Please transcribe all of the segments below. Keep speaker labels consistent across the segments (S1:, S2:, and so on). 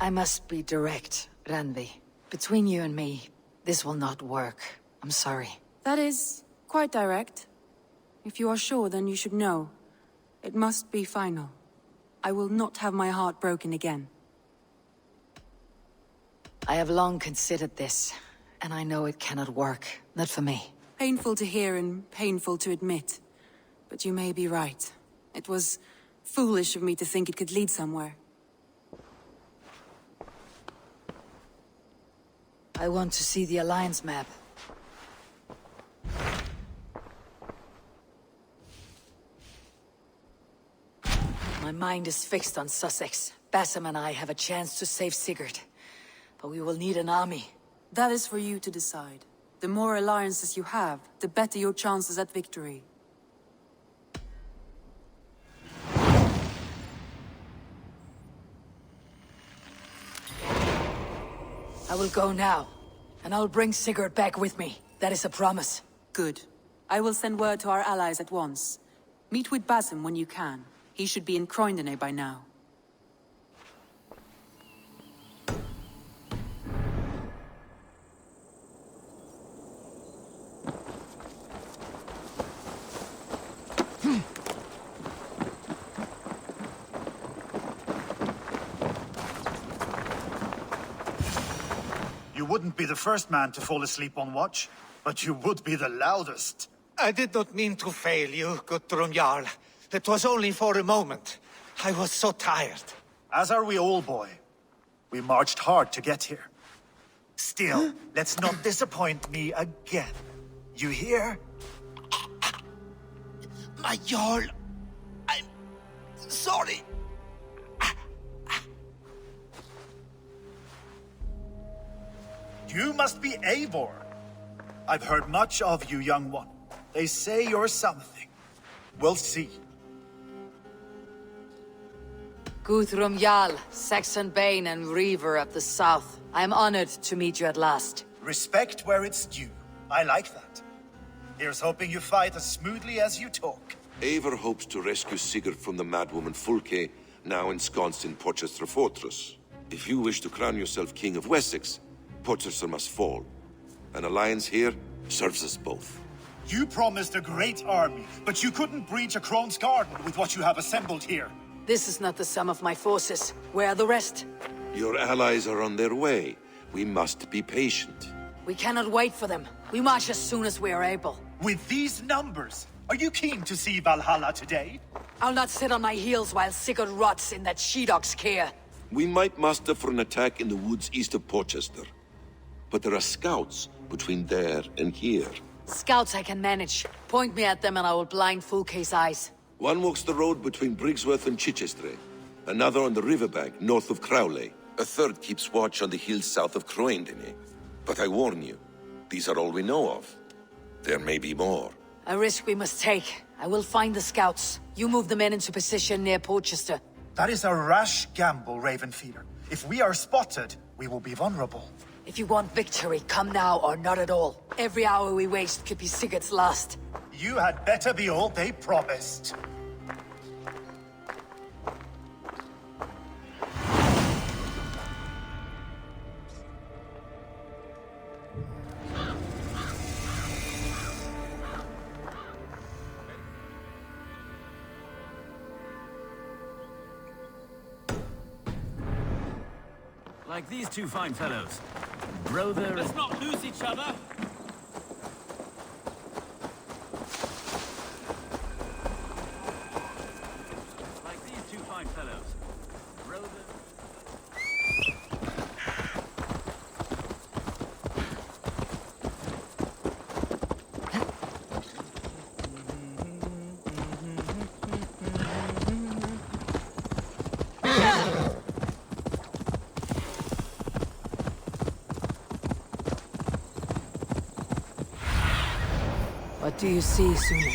S1: I must be direct, Randvi. Between you and me, this will not work. I'm sorry.
S2: That is quite direct. If you are sure, then you should know. It must be final. I will not have my heart broken again.
S1: I have long considered this, and I know it cannot work. Not for me.
S2: Painful to hear and painful to admit. But you may be right. It was foolish of me to think it could lead somewhere.
S1: I want to see the Alliance map. My mind is fixed on Sussex. Basim and I have a chance to save Sigurd. But we will need an army.
S2: That is for you to decide. The more alliances you have, the better your chances at victory.
S1: I will go now, and I'll bring Sigurd back with me. That is a promise.
S2: Good. I will send word to our allies at once. Meet with Basim when you can. He should be in Croydon by now.
S3: You wouldn't be the first man to fall asleep on watch, but you would be the loudest.
S4: I did not mean to fail you, Guthrum Jarl. It was only for a moment. I was so tired.
S3: As are we all, boy. We marched hard to get here. Still, let's not disappoint me again. You hear?
S4: My Jarl, I'm sorry.
S3: You must be Eivor. I've heard much of you, young one. They say you're something. We'll see.
S1: Guthrum Jarl, Saxon Bane and Reaver of the South. I am honored to meet you at last.
S3: Respect where it's due. I like that. Here's hoping you fight as smoothly as you talk.
S5: Eivor hopes to rescue Sigurd from the madwoman Fulke, now ensconced in Porchester Fortress. If you wish to crown yourself King of Wessex, Porchester must fall. An alliance here serves us both.
S3: You promised a great army, but you couldn't breach a Crone's garden with what you have assembled here.
S1: This is not the sum of my forces. Where are the rest?
S5: Your allies are on their way. We must be patient.
S1: We cannot wait for them. We march as soon as we are able.
S3: With these numbers, are you keen to see Valhalla today?
S1: I'll not sit on my heels while Sigurd rots in that she-dog's care.
S5: We might muster for an attack in the woods east of Porchester. But there are scouts between there and here.
S1: Scouts I can manage. Point me at them and I will blind Fulke's eyes.
S5: One walks the road between Briggsworth and Chichester. Another on the riverbank north of Crowley. A third keeps watch on the hills south of Croydon. But I warn you, these are all we know of. There may be more.
S1: A risk we must take. I will find the scouts. You move the men into position near Porchester.
S3: That is a rash gamble, Ravenfeeder. If we are spotted, we will be vulnerable.
S1: If you want victory, come now or not at all. Every hour we waste could be Sigurd's last.
S3: You had better be all they promised.
S6: Like these two fine fellows. Brother...
S7: Let's not lose each other!
S6: Like these two fine fellows. Brother...
S1: What do you see, Sune?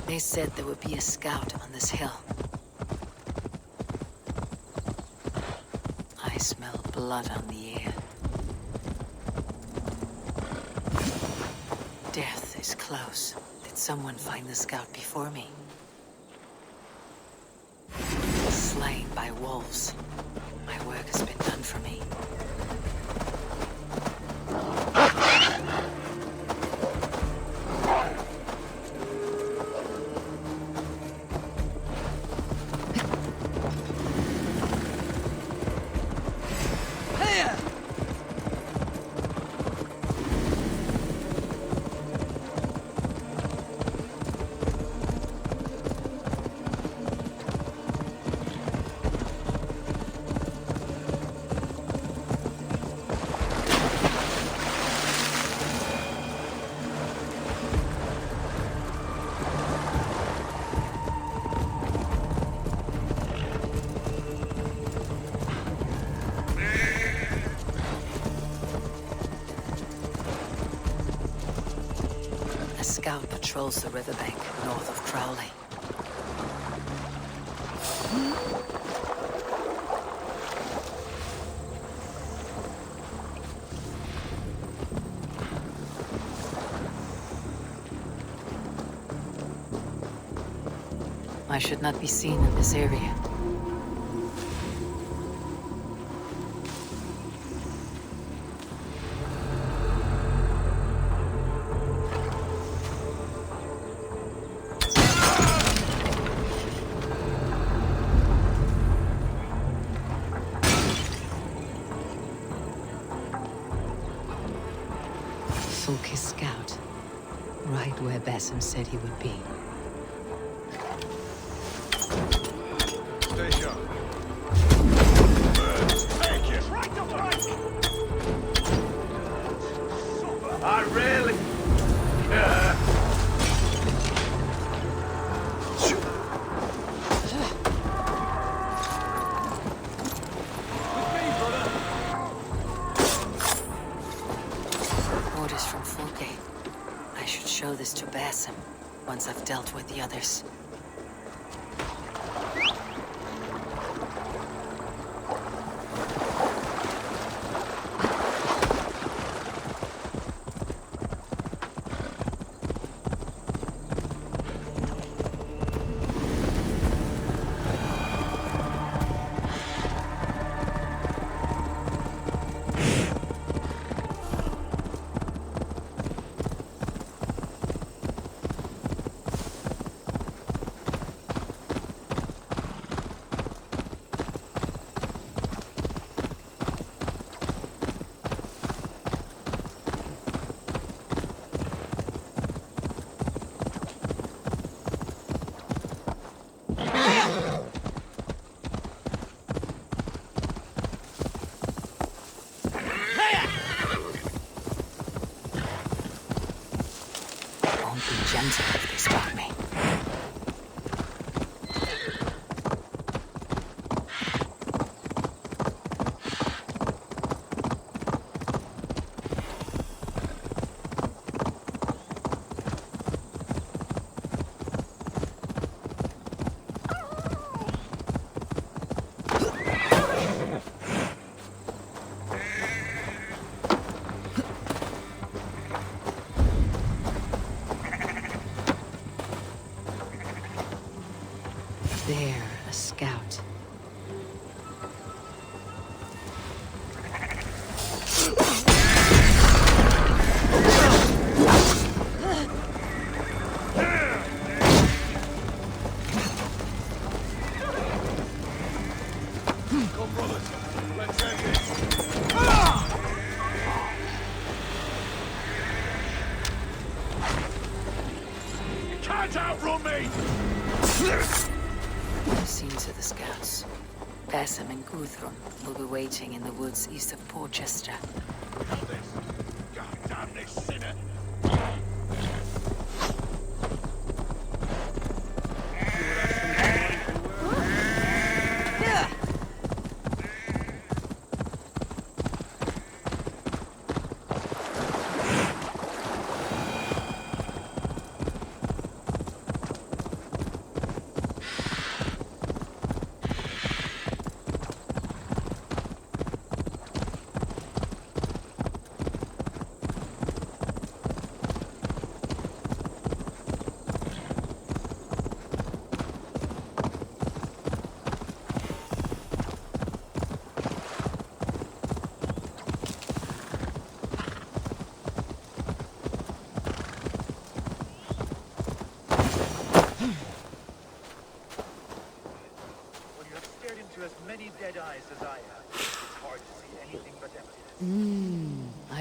S1: They said there would be a scout on this hill. I smell blood on the air. Death is close. Did someone find the scout before me? slain by wolves. My work has been done for me. A scout patrols the riverbank north of Crowley. I should not be seen in this area. Focus scout, right where Basim said he would be.
S7: Stay sharp. Take it. Right to break. I really.
S1: Orders from Fulke. I should show this to Basim once I've dealt with the others. Gentle if they spot me. There, a scout.
S7: Come, brothers. Let's end this. You can't outrun me!
S1: Seen to the scouts. Basim and Guthrum will be waiting in the woods east of Porchester.
S7: God damn this sinner!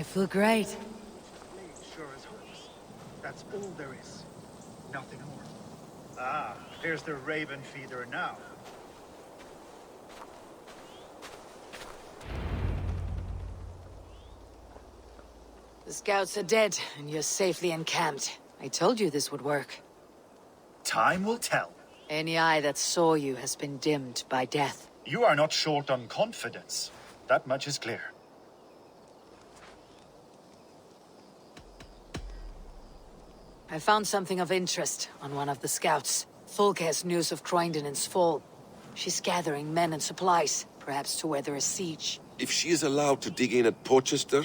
S1: feel great.
S3: Sure as hopes. That's all there is. Nothing more. Ah, here's the raven feeder now.
S1: The scouts are dead, and you're safely encamped. I told you this would work.
S3: Time will tell.
S1: Any eye that saw you has been dimmed by death.
S3: You are not short on confidence. That much is clear.
S1: I found something of interest on one of the scouts. Fulke has news of Croydon's fall. She's gathering men and supplies, perhaps to weather a siege.
S5: If she is allowed to dig in at Porchester,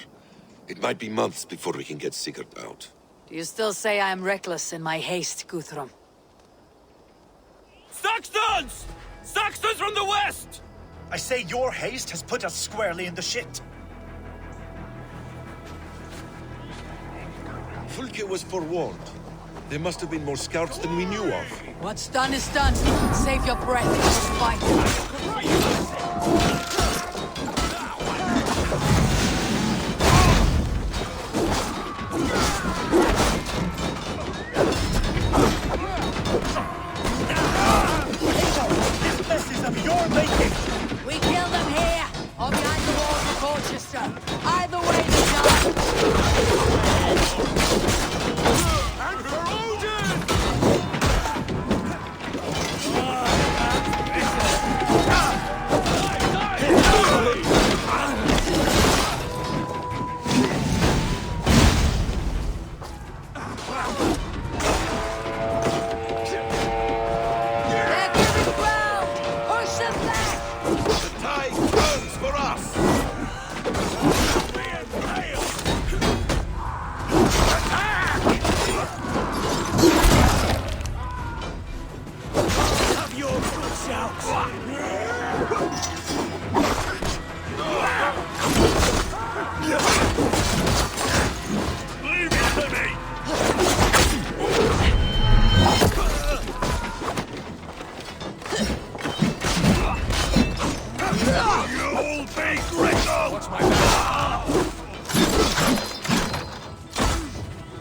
S5: it might be months before we can get Sigurd out.
S1: Do you still say I am reckless in my haste, Guthrum?
S6: Saxons! Saxons from the west!
S3: I say your haste has put us squarely in the shit.
S5: Fulke was forewarned. There must have been more scouts than we knew of.
S1: What's done is done. Save your breath and fight.
S3: This mess is of your making.
S1: We kill them here, or behind the walls of Colchester. Either way, they die.
S7: And for Odin!
S1: They're giving ground. Push them back.
S5: The tide turns for us!
S7: Have your good shouts! Leave it to me! You'll be grateful! Watch my back!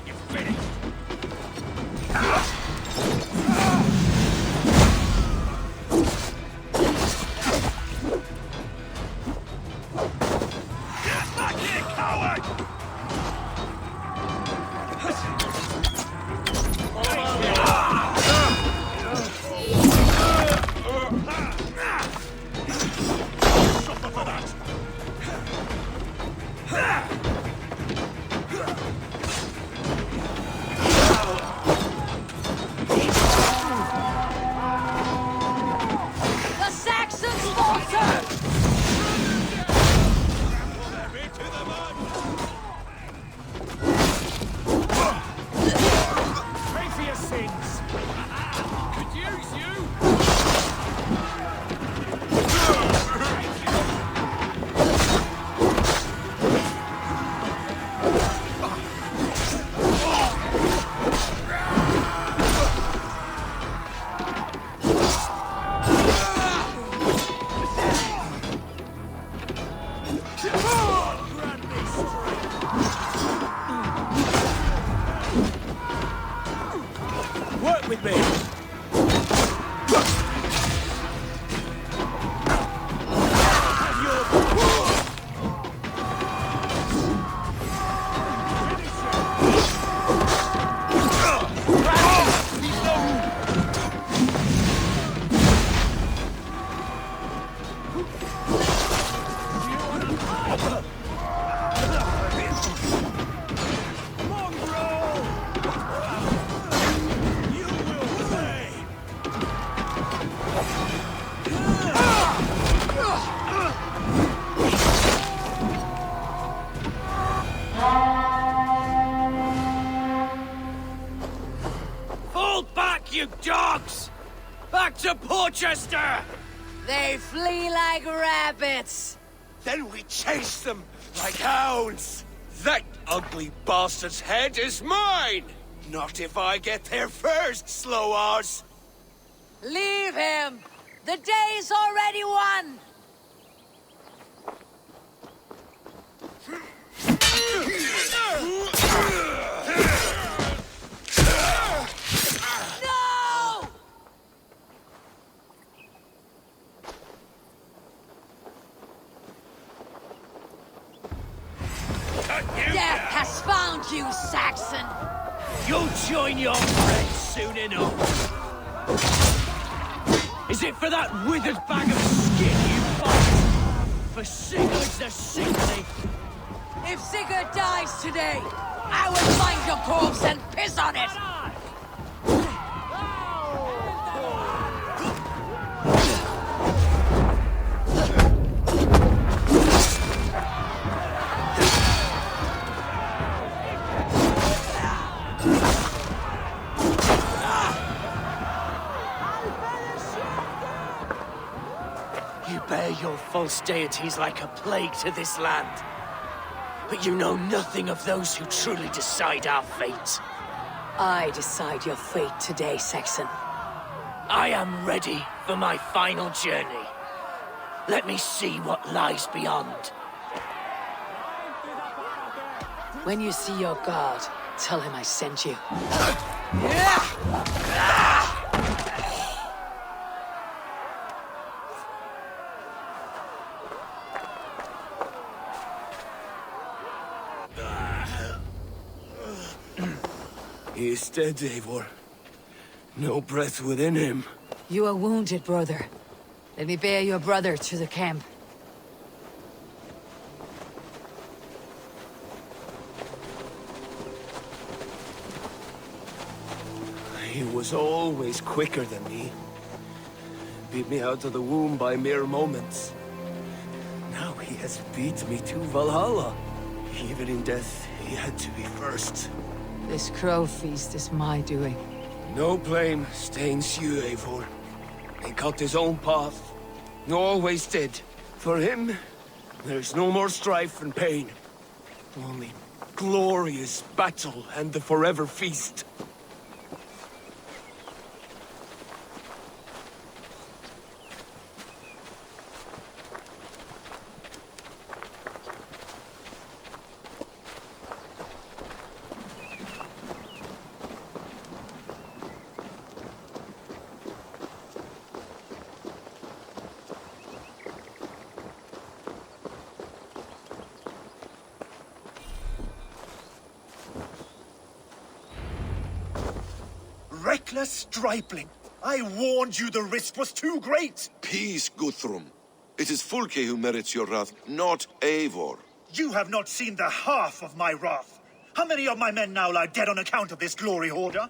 S7: You finished? Get back here, coward! Suffer for that!
S1: The Saxons falter.
S7: Pray for your sins! Could use you! Work with me! Fall back, you dogs! Back to Porchester!
S1: They flee like rabbits.
S7: Then we chase them like hounds! That ugly bastard's head is mine! Not if I get there first, slow-arse!
S1: Leave him. The day's already won. thank you, Saxon.
S7: You'll join your friends soon enough. Is it for that withered bag of skin you fought? For Sigurd's the sickly?
S1: If Sigurd dies today, I will find your corpse and piss on it!
S7: You bear your false deities like a plague to this land. But you know nothing of those who truly decide our fate.
S1: I decide your fate today, Saxon.
S7: I am ready for my final journey. Let me see what lies beyond.
S1: When you see your god, tell him I sent you.
S7: He is dead, Eivor. No breath within him.
S1: You are wounded, brother. Let me bear your brother to the camp.
S7: He was always quicker than me. Beat me out of the womb by mere moments. Now he has beat me to Valhalla. Even in death, he had to be first.
S1: This crow feast is my doing.
S7: No blame stains you, Eivor. He cut his own path. Always did. For him, there's no more strife and pain. Only glorious battle and the forever feast.
S3: Reckless stripling! I warned you the risk was too great!
S5: Peace, Guthrum. It is Fulke who merits your wrath, not Eivor.
S3: You have not seen the half of my wrath. How many of my men now lie dead on account of this glory hoarder?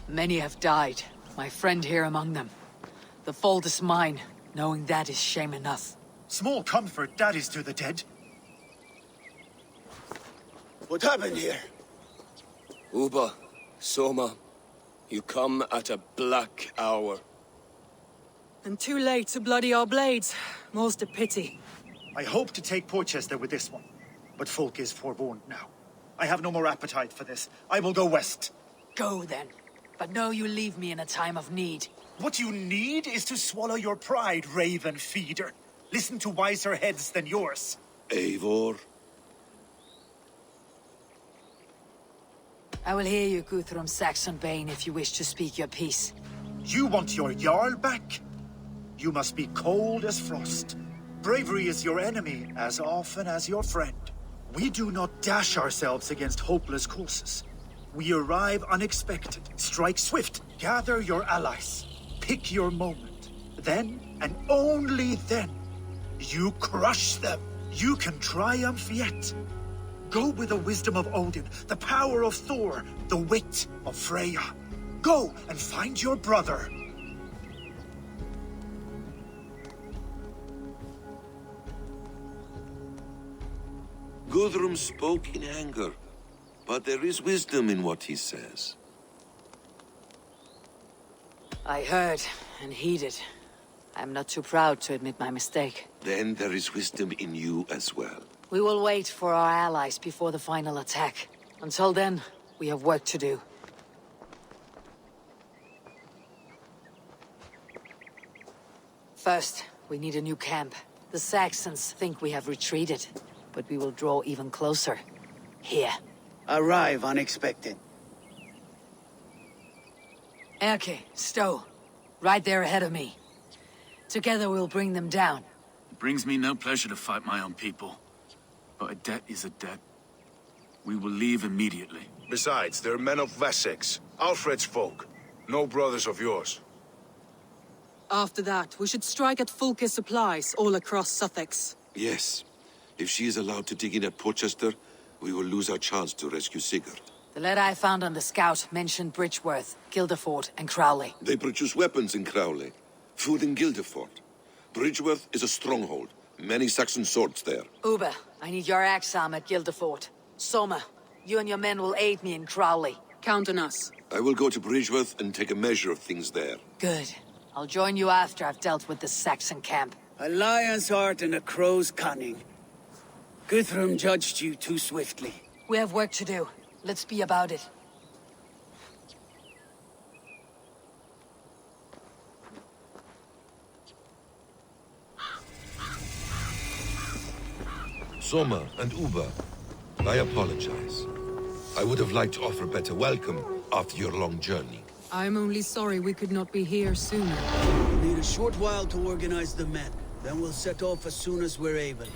S1: Many have died, my friend here among them. The fault is mine, knowing that is shame enough.
S3: Small comfort that is to the dead.
S7: What happened here? Uba, Soma, you come at a black hour.
S2: And too late to bloody our blades. Most a pity.
S3: I hope to take Porchester with this one, but Folk is forewarned now. I have no more appetite for this. I will go west.
S1: Go then, but know you leave me in a time of need.
S3: What you need is to swallow your pride, raven feeder. Listen to wiser heads than yours.
S5: Eivor?
S1: I will hear you, Guthrum Saxon Bane, if you wish to speak your piece.
S3: You want your Jarl back? You must be cold as frost. Bravery is your enemy as often as your friend. We do not dash ourselves against hopeless courses. We arrive unexpected, strike swift, gather your allies, pick your moment. Then, and only then, you crush them. You can triumph yet. Go with the wisdom of Odin, the power of Thor, the wit of Freya. Go and find your brother.
S5: Guthrum spoke in anger, but there is wisdom in what he says.
S1: I heard and heeded. I'm not too proud to admit my mistake.
S5: Then there is wisdom in you as well.
S1: We will wait for our allies before the final attack. Until then, we have work to do. First, we need a new camp. The Saxons think we have retreated, but we will draw even closer. Here.
S8: Arrive unexpected.
S1: Erke, Stowe. Right there ahead of me. Together we'll bring them down.
S6: It brings me no pleasure to fight my own people. But a debt is a debt. We will leave immediately.
S9: Besides, they're men of Wessex, Alfred's folk. No brothers of yours.
S2: After that, we should strike at Fulke supplies all across Sussex.
S5: Yes. If she is allowed to dig in at Portchester, we will lose our chance to rescue Sigurd.
S1: The letter I found on the scout mentioned Bridgeworth, Guildeford, and Crowley.
S5: They produce weapons in Crowley, food in Guildeford. Bridgeworth is a stronghold. Many Saxon swords there.
S1: Uber, I need your axe arm at Guildeford. Soma, you and your men will aid me in Crowley.
S2: Count on us.
S5: I will go to Bridgeworth and take a measure of things there.
S1: Good. I'll join you after I've dealt with the Saxon camp.
S8: A lion's heart and a crow's cunning. Guthrum judged you too swiftly.
S1: We have work to do. Let's be about it.
S5: Soma and Uber, I apologize. I would have liked to offer a better welcome after your long journey.
S2: I'm only sorry we could not be here sooner.
S8: We'll need a short while to organize the men. Then we'll set off as soon as we're able.